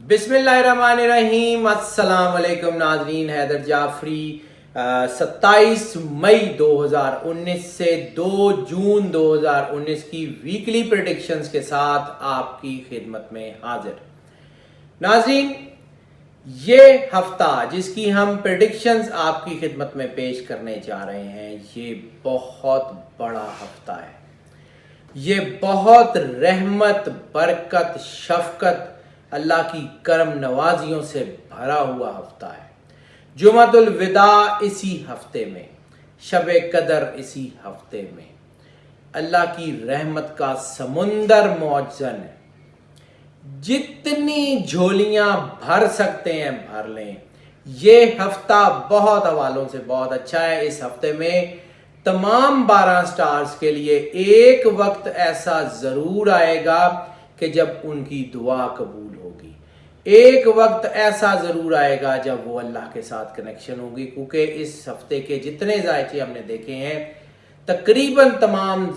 بسم اللہ الرحمن الرحیم۔ السلام علیکم ناظرین، حیدر جعفری 27 مئی 2019 سے 2 جون 2019 کی ویکلی پریڈکشنز کے ساتھ آپ کی خدمت میں حاضر۔ ناظرین، یہ ہفتہ جس کی ہم پریڈکشنز آپ کی خدمت میں پیش کرنے جا رہے ہیں، یہ بہت بڑا ہفتہ ہے۔ یہ بہت رحمت، برکت، شفقت، اللہ کی کرم نوازیوں سے بھرا ہوا ہفتہ ہے۔ جمعۃ الوداع اسی ہفتے میں، شب قدر اسی ہفتے میں، اللہ کی رحمت کا سمندر معجزن ہے۔ جتنی جھولیاں بھر سکتے ہیں بھر لیں۔ یہ ہفتہ بہت حوالوں سے بہت اچھا ہے۔ اس ہفتے میں تمام 12 سٹارز کے لیے ایک وقت ایسا ضرور آئے گا کہ جب ان کی دعا قبول ہوگی۔ ایک وقت ایسا ضرور آئے گا جب وہ اللہ کے ساتھ کنیکشن ہوگی، کیونکہ اس ہفتے کے جتنے ذائقے ہم نے دیکھے ہیں، تقریباً تمام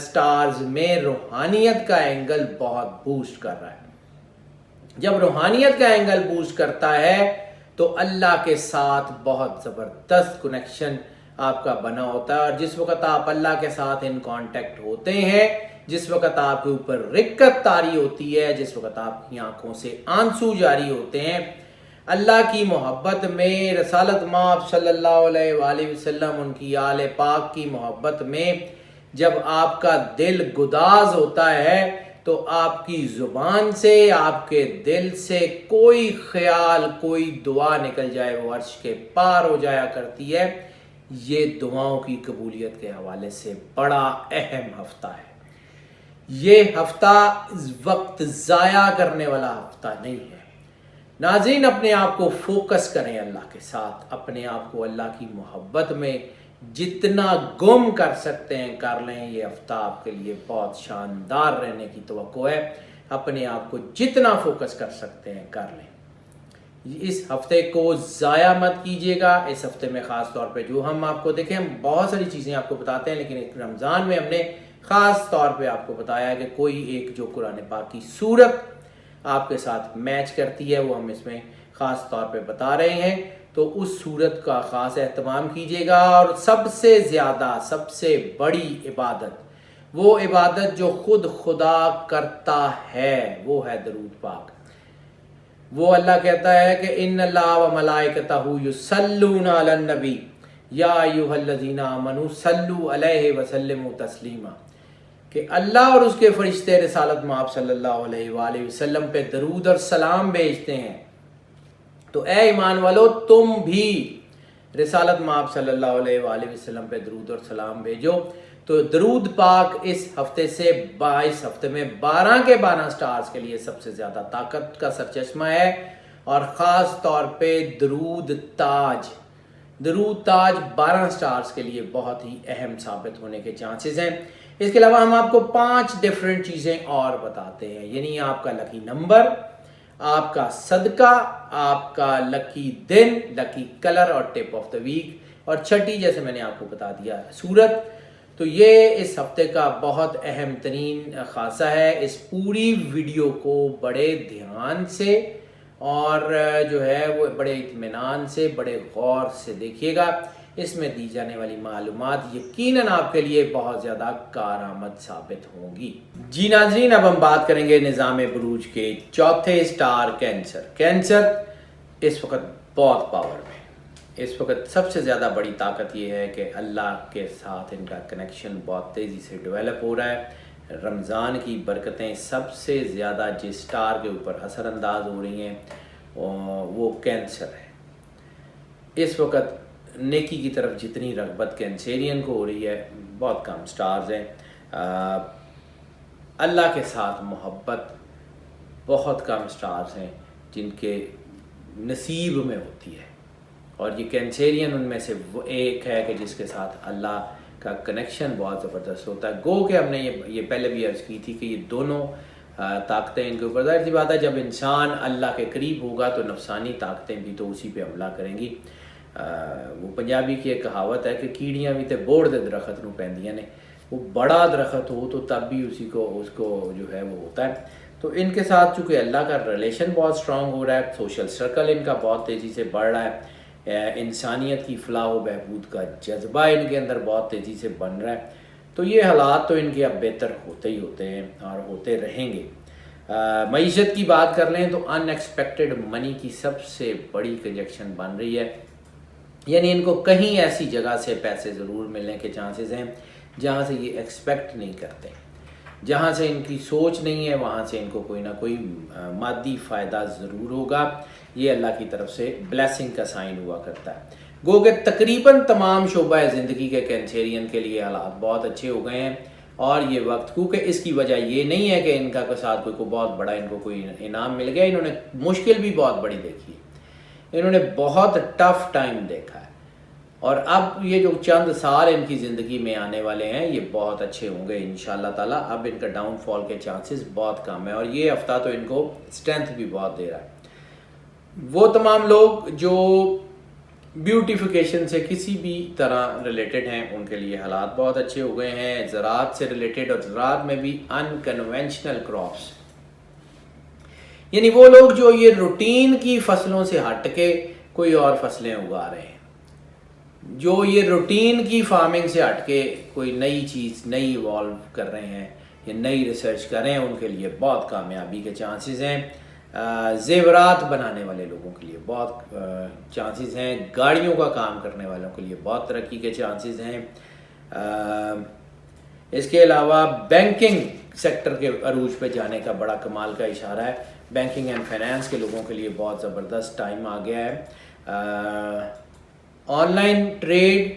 سٹارز میں روحانیت کا اینگل بہت بوسٹ کر رہا ہے۔ جب روحانیت کا اینگل بوسٹ کرتا ہے تو اللہ کے ساتھ بہت زبردست کنیکشن آپ کا بنا ہوتا ہے، اور جس وقت آپ اللہ کے ساتھ ان کانٹیکٹ ہوتے ہیں، جس وقت آپ کے اوپر رقت طاری ہوتی ہے، جس وقت آپ کی آنکھوں سے آنسو جاری ہوتے ہیں، اللہ کی محبت میں، رسالت مآب صلی اللہ علیہ وآلہ وسلم، ان کی آل پاک کی محبت میں جب آپ کا دل گداز ہوتا ہے تو آپ کی زبان سے، آپ کے دل سے کوئی خیال، کوئی دعا نکل جائے وہ عرش کے پار ہو جایا کرتی ہے۔ یہ دعاؤں کی قبولیت کے حوالے سے بڑا اہم ہفتہ ہے۔ یہ ہفتہ وقت ضائع کرنے والا ہفتہ نہیں ہے۔ ناظرین، اپنے آپ کو فوکس کریں اللہ کے ساتھ، اپنے آپ کو اللہ کی محبت میں جتنا گم کر سکتے ہیں کر لیں۔ یہ ہفتہ آپ کے لیے بہت شاندار رہنے کی توقع ہے۔ اپنے آپ کو جتنا فوکس کر سکتے ہیں کر لیں۔ اس ہفتے کو ضائع مت کیجیے گا۔ اس ہفتے میں خاص طور پہ جو ہم آپ کو دیکھیں، ہم بہت ساری چیزیں آپ کو بتاتے ہیں، لیکن رمضان میں ہم نے خاص طور پہ آپ کو بتایا کہ کوئی ایک جو قرآن پاک کی سورت آپ کے ساتھ میچ کرتی ہے، وہ ہم اس میں خاص طور پہ بتا رہے ہیں، تو اس سورت کا خاص اہتمام کیجیے گا۔ اور سب سے زیادہ، سب سے بڑی عبادت، وہ عبادت جو خود خدا کرتا ہے، وہ ہے درود پاک۔ وہ اللہ کہتا ہے کہ ان اللہ و ملائکتہ یصلون علی النبی یا ایھا الذین آمنوا صلوا علیہ وسلموا تسلیما، کہ اللہ اور اس کے فرشتے رسالت مآب صلی اللہ علیہ وآلہ وسلم پہ درود اور سلام بھیجتے ہیں، تو اے ایمان والو تم بھی رسالت مآب صلی اللہ علیہ وآلہ وسلم پہ درود اور سلام بھیجو۔ تو درود پاک اس ہفتے سے 22 ہفتے میں 12 کے 12 سٹارز کے لیے سب سے زیادہ طاقت کا سرچشمہ ہے، اور خاص طور پہ درود تاج 12 سٹارز کے لیے بہت ہی اہم ثابت ہونے کے چانسز ہیں۔ اس کے علاوہ ہم آپ کو 5 ڈیفرنٹ چیزیں اور بتاتے ہیں، یعنی آپ کا لکی نمبر، آپ کا صدقہ، آپ کا لکی دن، لکی کلر اور ٹپ آف دا ویک، اور چھٹی جیسے میں نے آپ کو بتا دیا سورت۔ تو یہ اس ہفتے کا بہت اہم ترین خاصہ ہے۔ اس پوری ویڈیو کو بڑے دھیان سے اور جو ہے وہ بڑے اطمینان سے، بڑے غور سے دیکھیے گا۔ اس میں دی جانے والی معلومات یقیناً آپ کے لیے بہت زیادہ کارآمد ثابت ہوں گی۔ جی ناظرین، اب ہم بات کریں گے نظام بروج کے چوتھے سٹار کینسر۔ کینسر اس وقت بہت پاور میں، اس وقت سب سے زیادہ بڑی طاقت یہ ہے کہ اللہ کے ساتھ ان کا کنیکشن بہت تیزی سے ڈیولپ ہو رہا ہے۔ رمضان کی برکتیں سب سے زیادہ جس سٹار کے اوپر اثر انداز ہو رہی ہیں وہ کینسر ہے۔ اس وقت نیکی کی طرف جتنی رغبت کینسیرین کو ہو رہی ہے، بہت کم سٹارز ہیں۔ اللہ کے ساتھ محبت بہت کم سٹارز ہیں جن کے نصیب میں ہوتی ہے، اور یہ کینسیرین ان میں سے وہ ایک ہے کہ جس کے ساتھ اللہ کا کنیکشن بہت زبردست ہوتا ہے۔ گو کہ ہم نے یہ پہلے بھی عرض کی تھی کہ یہ دونوں طاقتیں ان کے اوپر، ظاہر سی بات ہے جب انسان اللہ کے قریب ہوگا تو نفسانی طاقتیں بھی تو اسی پہ حملہ کریں گی۔ وہ پنجابی کی ایک کہاوت ہے کہ کیڑیاں بھی تے بوڑ دے درخت نو پیندیاں نے۔ وہ بڑا درخت ہو تو تب بھی اس کو جو ہے وہ ہوتا ہے۔ تو ان کے ساتھ چونکہ اللہ کا ریلیشن بہت اسٹرانگ ہو رہا ہے، سوشل سرکل ان کا بہت تیزی سے بڑھ رہا ہے، انسانیت کی فلاح و بہبود کا جذبہ ان کے اندر بہت تیزی سے بن رہا ہے، تو یہ حالات تو ان کے اب بہتر ہوتے ہی ہوتے ہیں اور ہوتے رہیں گے۔ معیشت کی بات کر لیں تو ان ایکسپیکٹڈ منی کی سب سے بڑی کنجکشن بن رہی ہے، یعنی ان کو کہیں ایسی جگہ سے پیسے ضرور ملنے کے چانسز ہیں جہاں سے یہ ایکسپیکٹ نہیں کرتے، جہاں سے ان کی سوچ نہیں ہے، وہاں سے ان کو کوئی نہ کوئی مادی فائدہ ضرور ہوگا۔ یہ اللہ کی طرف سے بلیسنگ کا سائن ہوا کرتا ہے۔ گو کہ تقریباً تمام شعبہ زندگی کے کینسیرین کے لیے حالات بہت اچھے ہو گئے ہیں، اور یہ وقت کیونکہ اس کی وجہ یہ نہیں ہے کہ ان کا ساتھ کوئی بہت بڑا ان کو کوئی انعام مل گیا، انہوں نے مشکل بھی بہت بڑی دیکھی ہے، انہوں نے بہت ٹف ٹائم دیکھا ہے، اور اب یہ جو چند سال ان کی زندگی میں آنے والے ہیں یہ بہت اچھے ہوں گے انشاءاللہ تعالیٰ۔ اب ان کا ڈاؤن فال کے چانسز بہت کم ہیں، اور یہ ہفتہ تو ان کو اسٹرینتھ بھی بہت دے رہا ہے۔ وہ تمام لوگ جو بیوٹیفیکیشن سے کسی بھی طرح ریلیٹڈ ہیں ان کے لیے حالات بہت اچھے ہو گئے ہیں، زراعت سے ریلیٹڈ، اور زراعت میں بھی انکنونشنل کراپس، یعنی وہ لوگ جو یہ روٹین کی فصلوں سے ہٹ کے کوئی اور فصلیں اگا رہے ہیں، جو یہ روٹین کی فارمنگ سے ہٹ کے کوئی نئی چیز نئی ایوالو کر رہے ہیں یا نئی ریسرچ کر رہے ہیں، ان کے لیے بہت کامیابی کے چانسز ہیں۔ زیورات بنانے والے لوگوں کے لیے بہت چانسز ہیں، گاڑیوں کا کام کرنے والوں کے لیے بہت ترقی کے چانسز ہیں۔ اس کے علاوہ بینکنگ سیکٹر کے عروج پہ جانے کا بڑا کمال کا اشارہ ہے، بینکنگ اینڈ فائنانس کے لوگوں کے لیے بہت زبردست ٹائم آ گیا ہے۔ آن لائن ٹریڈ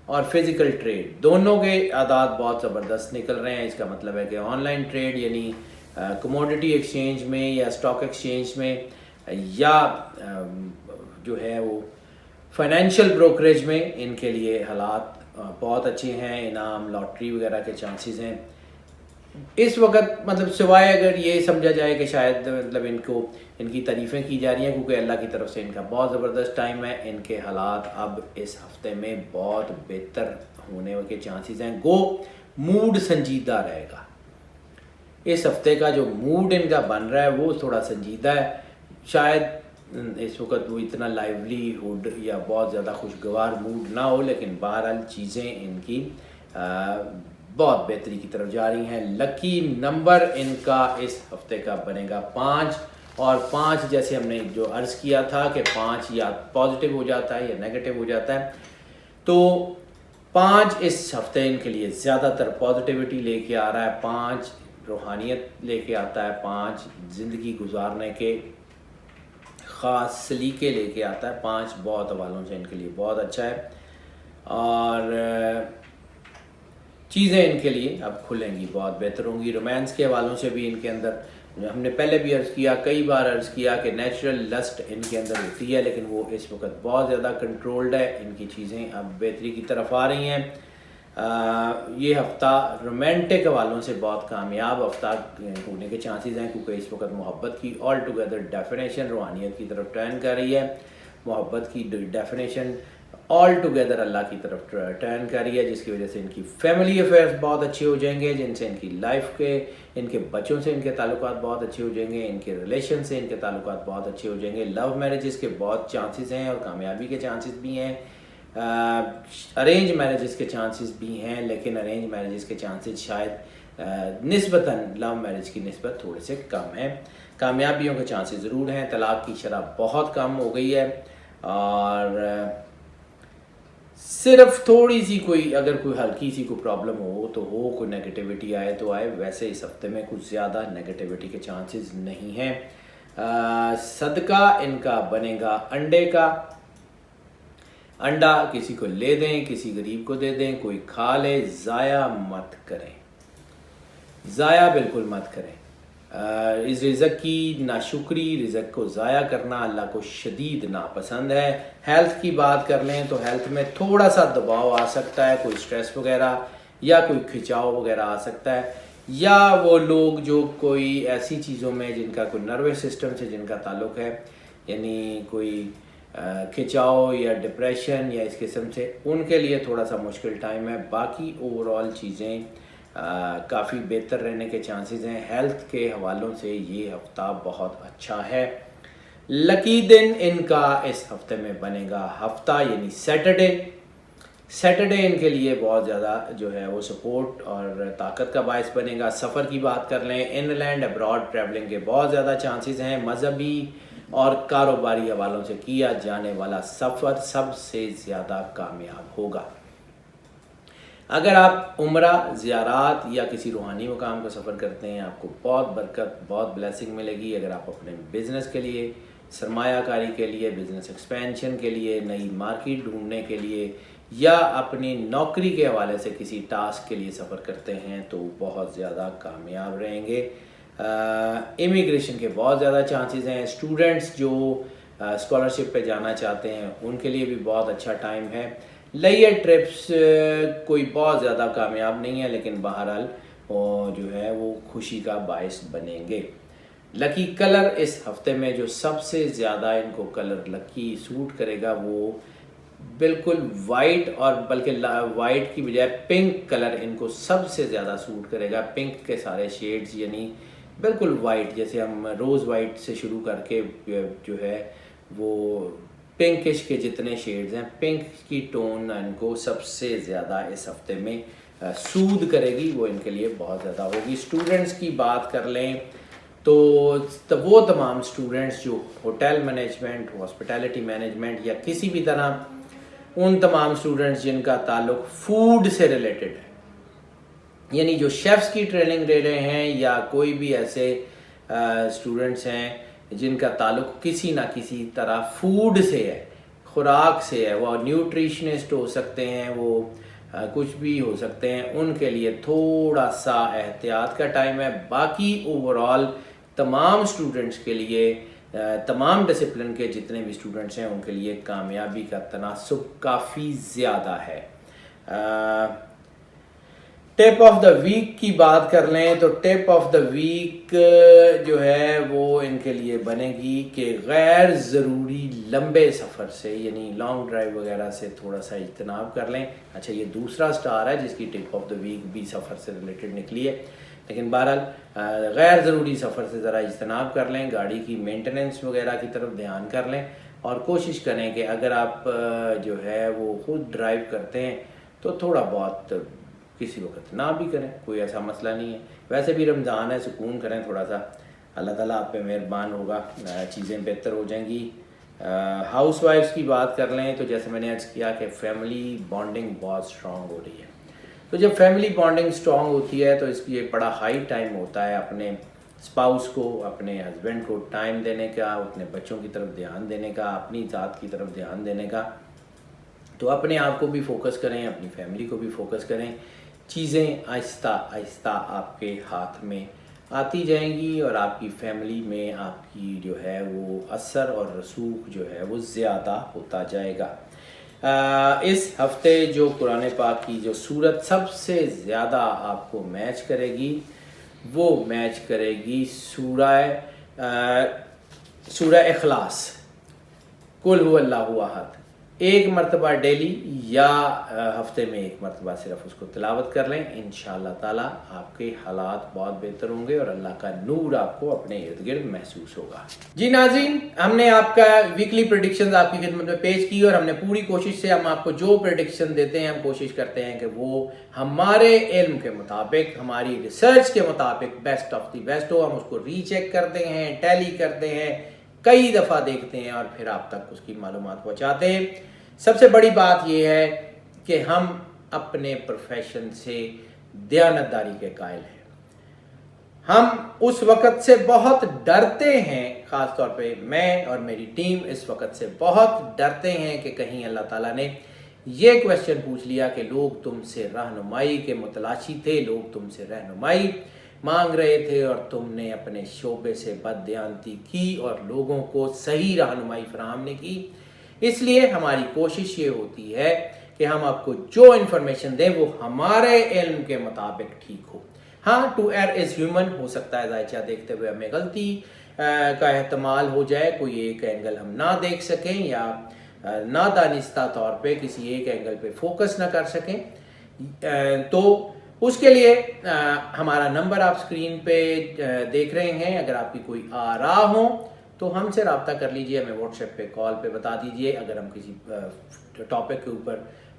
اور فزیکل ٹریڈ دونوں کے اعداد بہت زبردست نکل رہے ہیں۔ اس کا مطلب ہے کہ آن لائن ٹریڈ یعنی کموڈٹی ایکسچینج میں یا اسٹاک ایکسچینج میں یا جو ہے وہ فائنینشیل بروکریج میں، ان کے لیے حالات بہت اچھے ہیں، انعام لاٹری وغیرہ کے چانسز ہیں اس وقت، مطلب سوائے اگر یہ سمجھا جائے کہ شاید مطلب ان کی تعریفیں کی جا رہی ہیں کیونکہ اللہ کی طرف سے ان کا بہت زبردست ٹائم ہے، ان کے حالات اب اس ہفتے میں بہت بہتر ہونے کے چانسز ہیں۔ گو موڈ سنجیدہ رہے گا، اس ہفتے کا جو موڈ ان کا بن رہا ہے وہ تھوڑا سنجیدہ ہے، شاید اس وقت وہ اتنا لائیولی ہوڈ یا بہت زیادہ خوشگوار موڈ نہ ہو، لیکن بہرحال چیزیں ان کی بہت بہتری کی طرف جا رہی ہیں۔ لکی نمبر ان کا اس ہفتے کا بنے گا 5، اور 5 جیسے ہم نے جو عرض کیا تھا کہ 5 یا پازیٹیو ہو جاتا ہے یا نیگیٹو ہو جاتا ہے، تو 5 اس ہفتے ان کے لیے زیادہ تر پازیٹیوٹی لے کے آ رہا ہے، 5 روحانیت لے کے آتا ہے، 5 زندگی گزارنے کے خاص سلیقے لے کے آتا ہے، 5 بہت حوالوں سے ان کے لیے بہت اچھا ہے، اور چیزیں ان کے لیے اب کھلیں گی، بہت بہتر ہوں گی۔ رومانس کے حوالوں سے بھی ان کے اندر ہم نے پہلے بھی عرض کیا، کئی بار عرض کیا کہ نیچرل لسٹ ان کے اندر ہوتی ہے، لیکن وہ اس وقت بہت زیادہ کنٹرولڈ ہے، ان کی چیزیں اب بہتری کی طرف آ رہی ہیں۔ یہ ہفتہ رومانٹک حوالوں سے بہت کامیاب ہفتہ ہونے کے چانسز ہیں، کیونکہ اس وقت محبت کی آل ٹوگیدر ڈیفینیشن روحانیت کی طرف ٹرن کر رہی ہے، محبت کی ڈیفینیشن آل ٹوگیدر اللہ کی طرف ٹرن کر رہی ہے، جس کی وجہ سے ان کی فیملی افیئرس بہت اچھے ہو جائیں گے، جن سے ان کی لائف کے، ان کے بچوں سے ان کے تعلقات بہت اچھے ہو جائیں گے، ان کے ریلیشن سے ان کے تعلقات بہت اچھے ہو جائیں گے۔ لو میرجز کے بہت چانسز ہیں اور کامیابی کے چانسز بھی ہیں، ارینج میرجز کے چانسز بھی ہیں، لیکن ارینج میرجز کے چانسز شاید نسبتاً لو میرج کی نسبت تھوڑے سے کم ہیں۔ کامیابیوں کے چانسز ضرور ہیں، طلاق کی شرح بہت کم ہو گئی ہے، اور صرف تھوڑی سی کوئی اگر کوئی ہلکی سی کوئی پرابلم ہو تو ہو، کوئی نیگیٹیوٹی آئے تو آئے، ویسے اس ہفتے میں کچھ زیادہ نیگیٹیوٹی کے چانسز نہیں ہیں۔ صدقہ ان کا بنے گا انڈے کا، انڈا کسی کو لے دیں، کسی غریب کو دے دیں، کوئی کھا لے، ضائع مت کریں، ضائع بالکل مت کریں۔ اس رزق کی ناشکری، رزق کو ضائع کرنا اللہ کو شدید ناپسند ہے۔ ہیلتھ کی بات کر لیں تو ہیلتھ میں تھوڑا سا دباؤ آ سکتا ہے، کوئی سٹریس وغیرہ یا کوئی کھچاؤ وغیرہ آ سکتا ہے، یا وہ لوگ جو کوئی ایسی چیزوں میں جن کا کوئی نروس سسٹم سے جن کا تعلق ہے، یعنی کوئی کھچاؤ یا ڈپریشن یا اس قسم سے، ان کے لیے تھوڑا سا مشکل ٹائم ہے۔ باقی اوور آل چیزیں کافی بہتر رہنے کے چانسز ہیں. ہیلتھ کے حوالوں سے یہ ہفتہ بہت اچھا ہے. لکی دن ان کا اس ہفتے میں بنے گا ہفتہ یعنی سیٹرڈے ان کے لیے بہت زیادہ جو ہے وہ سپورٹ اور طاقت کا باعث بنے گا. سفر کی بات کر لیں، ان لینڈ ابراڈ ٹریولنگ کے بہت زیادہ چانسز ہیں. مذہبی اور کاروباری حوالوں سے کیا جانے والا سفر سب سے زیادہ کامیاب ہوگا. اگر آپ عمرہ، زیارات یا کسی روحانی مقام کا سفر کرتے ہیں، آپ کو بہت برکت، بہت بلیسنگ ملے گی. اگر آپ اپنے بزنس کے لیے، سرمایہ کاری کے لیے، بزنس ایکسپینشن کے لیے، نئی مارکیٹ ڈھونڈنے کے لیے یا اپنی نوکری کے حوالے سے کسی ٹاسک کے لیے سفر کرتے ہیں تو بہت زیادہ کامیاب رہیں گے. امیگریشن کے بہت زیادہ چانسز ہیں. اسٹوڈنٹس جو اسکالرشپ پہ جانا چاہتے ہیں ان کے لیے بھی بہت اچھا ٹائم ہے. لیئر ٹرپس کوئی بہت زیادہ کامیاب نہیں ہے لیکن بہرحال جو ہے وہ خوشی کا باعث بنیں گے. لکی کلر اس ہفتے میں جو سب سے زیادہ ان کو کلر لکی سوٹ کرے گا وہ بالکل وائٹ، اور بلکہ وائٹ کی بجائے پنک کلر ان کو سب سے زیادہ سوٹ کرے گا. پنک کے سارے شیڈز یعنی بالکل وائٹ، جیسے ہم روز وائٹ سے شروع کر کے جو ہے وہ پنکش کے جتنے شیڈز ہیں، پنک کی ٹون ان کو سب سے زیادہ اس ہفتے میں سود کرے گی، وہ ان کے لیے بہت زیادہ ہوگی. اسٹوڈنٹس کی بات کر لیں تو وہ تمام اسٹوڈنٹس جو ہوٹل مینجمنٹ، ہاسپٹیلٹی مینجمنٹ یا کسی بھی طرح، ان تمام اسٹوڈنٹس جن کا تعلق فوڈ سے ریلیٹڈ ہے، یعنی جو شیفز کی ٹریننگ لے رہے ہیں یا کوئی بھی ایسے اسٹوڈنٹس ہیں جن کا تعلق کسی نہ کسی طرح فوڈ سے ہے، خوراک سے ہے، وہ نیوٹریشنسٹ ہو سکتے ہیں، وہ کچھ بھی ہو سکتے ہیں، ان کے لیے تھوڑا سا احتیاط کا ٹائم ہے. باقی اوورال تمام اسٹوڈنٹس کے لیے، تمام ڈسپلن کے جتنے بھی اسٹوڈنٹس ہیں ان کے لیے کامیابی کا تناسب کافی زیادہ ہے. ٹپ آف دا ویک کی بات کر لیں تو ٹپ آف دا ویک جو ہے وہ ان کے لیے بنے گی کہ غیر ضروری لمبے سفر سے، یعنی لانگ ڈرائیو وغیرہ سے تھوڑا سا اجتناب کر لیں. اچھا، یہ دوسرا سٹار ہے جس کی ٹپ آف دا ویک بھی سفر سے ریلیٹڈ نکلی ہے، لیکن بہرحال غیر ضروری سفر سے ذرا اجتناب کر لیں. گاڑی کی مینٹیننس وغیرہ کی طرف دھیان کر لیں اور کوشش کریں کہ اگر آپ جو ہے وہ خود ڈرائیو کرتے ہیں تو تھوڑا بہت کسی وقت نہ بھی کریں، کوئی ایسا مسئلہ نہیں ہے. ویسے بھی رمضان ہے، سکون کریں تھوڑا سا، اللہ تعالیٰ آپ پہ مہربان ہوگا، چیزیں بہتر ہو جائیں گی. ہاؤس وائفس کی بات کر لیں تو جیسے میں نے عرض کیا کہ فیملی بانڈنگ بہت اسٹرانگ ہو رہی ہے. تو جب فیملی بانڈنگ اسٹرانگ ہوتی ہے تو اس کی بڑا ہائی ٹائم ہوتا ہے اپنے اسپاؤس کو، اپنے ہسبینڈ کو ٹائم دینے کا، اپنے بچوں کی طرف دھیان دینے کا، اپنی ذات کی طرف دھیان دینے کا. تو اپنے آپ کو بھی فوکس کریں، اپنی فیملی کو بھی فوکس کریں. چیزیں آہستہ آہستہ آپ کے ہاتھ میں آتی جائیں گی اور آپ کی فیملی میں آپ کی جو ہے وہ اثر اور رسوخ جو ہے وہ زیادہ ہوتا جائے گا. اس ہفتے جو قرآن پاک کی جو سورت سب سے زیادہ آپ کو میچ کرے گی وہ میچ کرے گی سورہ اخلاص، قل هو اللہ احد. ایک مرتبہ ڈیلی یا ہفتے میں ایک مرتبہ صرف اس کو تلاوت کر لیں، انشاءاللہ تعالیٰ آپ کے حالات بہت بہتر ہوں گے اور اللہ کا نور آپ کو اپنے ارد گرد محسوس ہوگا. جی ناظرین، ہم نے آپ کا ویکلی پریڈکشنز آپ کی خدمت میں پیش کی اور ہم نے پوری کوشش سے ہم آپ کو جو پریڈکشن دیتے ہیں ہم کوشش کرتے ہیں کہ وہ ہمارے علم کے مطابق، ہماری ریسرچ کے مطابق بیسٹ آف دی بیسٹ ہو. ہم اس کو ری چیک کرتے ہیں، ٹیلی کرتے ہیں، کئی دفعہ دیکھتے ہیں اور پھر آپ تک اس کی معلومات پہنچاتے ہیں. سب سے بڑی بات یہ ہے کہ ہم اپنے پروفیشن سے دیانتداری کے قائل ہیں. ہم اس وقت سے بہت ڈرتے ہیں، خاص طور پہ میں اور میری ٹیم اس وقت سے بہت ڈرتے ہیں کہ کہیں اللہ تعالیٰ نے یہ کویسچن پوچھ لیا کہ لوگ تم سے رہنمائی کے متلاشی تھے، لوگ تم سے رہنمائی مانگ رہے تھے اور تم نے اپنے شعبے سے بددیانتی کی اور لوگوں کو صحیح رہنمائی فراہم نہیں کی. اس لیے ہماری کوشش یہ ہوتی ہے کہ ہم آپ کو جو انفارمیشن دیں وہ ہمارے علم کے مطابق ٹھیک ہو. ہاں، ٹو ایئر از ہیومن، ہو سکتا ہے ذائچہ دیکھتے ہوئے ہمیں غلطی کا احتمال ہو جائے، کوئی ایک اینگل ہم نہ دیکھ سکیں یا نادانستہ طور پہ کسی ایک اینگل پہ فوکس نہ کر سکیں. تو اس کے لیے ہمارا نمبر آپ سکرین پہ دیکھ رہے ہیں. اگر آپ کی کوئی آرا ہو تو ہم سے رابطہ کر لیجئے, ہمیں واٹس ایپ پہ کال پہ بتا دیجئے. اگر ہم کسی ٹاپک کے اوپر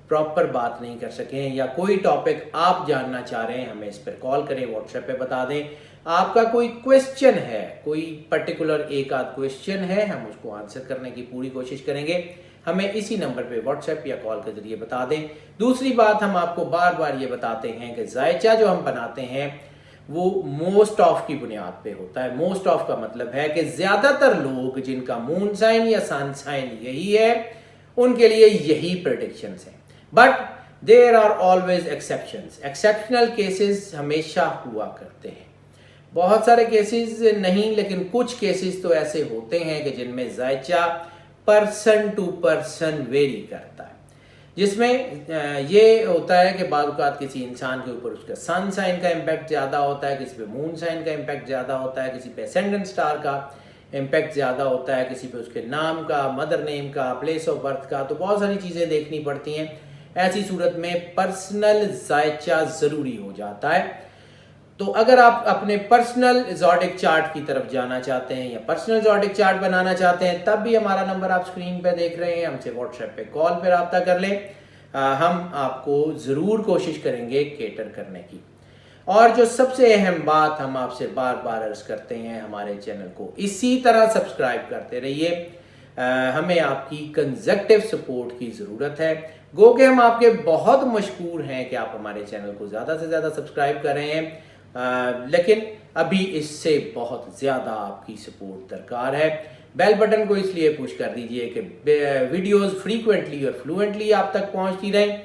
پراپر بات نہیں کر سکیں یا کوئی ٹاپک آپ جاننا چاہ رہے ہیں, ہمیں اس پر کال کریں, واٹس ایپ پہ بتا دیں. آپ کا کوئی کویسچن ہے, کوئی پرٹیکولر ایک آدھ کویسچن ہے, ہم اس کو آنسر کرنے کی پوری کوشش کریں گے. ہمیں اسی نمبر پہ واٹس ایپ یا کال کے ذریعے بتا دیں. دوسری بات, ہم آپ کو بار بار یہ بتاتے ہیں کہ ذائچہ جو ہم بناتے ہیں وہ موسٹ آف کی بنیاد پہ ہوتا ہے. موسٹ آف کا مطلب ہے کہ زیادہ تر لوگ جن کا مون سائن یا سن سائن یہی ہے, ان کے لیے یہی پریڈکشنز ہیں. But there are always exceptions. Exceptional cases ہمیشہ ہوا کرتے ہیں. بہت سارے کیسز نہیں, لیکن کچھ کیسز تو ایسے ہوتے ہیں کہ جن میں ذائچہ پرسن ٹو پرسن ویری کرتا ہے, جس میں یہ ہوتا ہے کہ بعض اوقات کسی انسان کے اوپر اس کا سن سائن کا امپیکٹ زیادہ ہوتا ہے, کسی پہ مون سائن کا امپیکٹ زیادہ ہوتا ہے, کسی پہ اسینڈنٹ سٹار کا امپیکٹ زیادہ ہوتا ہے, کسی پہ اس کے نام کا, مدر نیم کا, پلیس آف برتھ کا. تو بہت ساری چیزیں دیکھنی پڑتی ہیں. ایسی صورت میں پرسنل ذائچہ ضروری ہو جاتا ہے. تو اگر آپ اپنے پرسنل زوڈک چارٹ کی طرف جانا چاہتے ہیں یا پرسنل زوڈک چارٹ بنانا چاہتے ہیں, تب بھی ہمارا نمبر آپ سکرین پہ دیکھ رہے ہیں, ہم سے واٹس ایپ پہ کال پہ رابطہ کر لیں. ہم آپ کو ضرور کوشش کریں گے کیٹر کرنے کی. اور جو سب سے اہم بات ہم آپ سے بار بار عرض کرتے ہیں, ہمارے چینل کو اسی طرح سبسکرائب کرتے رہیے. ہمیں آپ کی کنزیکٹیو سپورٹ کی ضرورت ہے. گو کہ ہم آپ کے بہت مشکور ہیں کہ آپ ہمارے چینل کو زیادہ سے زیادہ سبسکرائب کر رہے ہیں, لیکن ابھی اس سے بہت زیادہ آپ کی سپورٹ درکار ہے. بیل بٹن کو اس لیے پوش کر دیجئے کہ ویڈیوز فریکوینٹلی اور فلوئنٹلی آپ تک پہنچتی رہیں.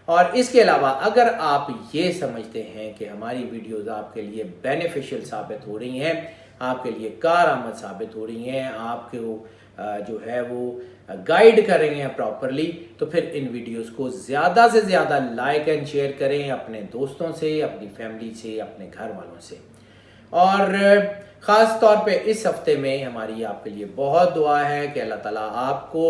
اور اس کے علاوہ اگر آپ یہ سمجھتے ہیں کہ ہماری ویڈیوز آپ کے لیے بینیفیشل ثابت ہو رہی ہیں, آپ کے لیے کارآمد ثابت ہو رہی ہیں, آپ کو جو ہے وہ گائیڈ کر رہے ہیں پراپرلی, تو پھر ان ویڈیوز کو زیادہ سے زیادہ لائک اینڈ شیئر کریں اپنے دوستوں سے, اپنی فیملی سے, اپنے گھر والوں سے. اور خاص طور پہ اس ہفتے میں ہماری آپ کے لیے بہت دعا ہے کہ اللہ تعالیٰ آپ کو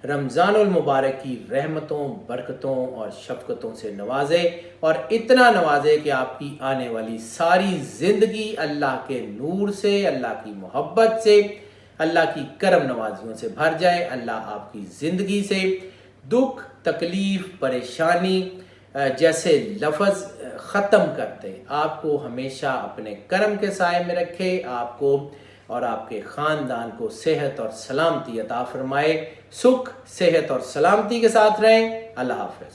رمضان المبارک کی رحمتوں, برکتوں اور شفقتوں سے نوازے, اور اتنا نوازے کہ آپ کی آنے والی ساری زندگی اللہ کے نور سے, اللہ کی محبت سے, اللہ کی کرم نوازیوں سے بھر جائے. اللہ آپ کی زندگی سے دکھ, تکلیف, پریشانی جیسے لفظ ختم کرتے, آپ کو ہمیشہ اپنے کرم کے سائے میں رکھے, آپ کو اور آپ کے خاندان کو صحت اور سلامتی عطا فرمائے. سکھ, صحت اور سلامتی کے ساتھ رہیں. اللہ حافظ.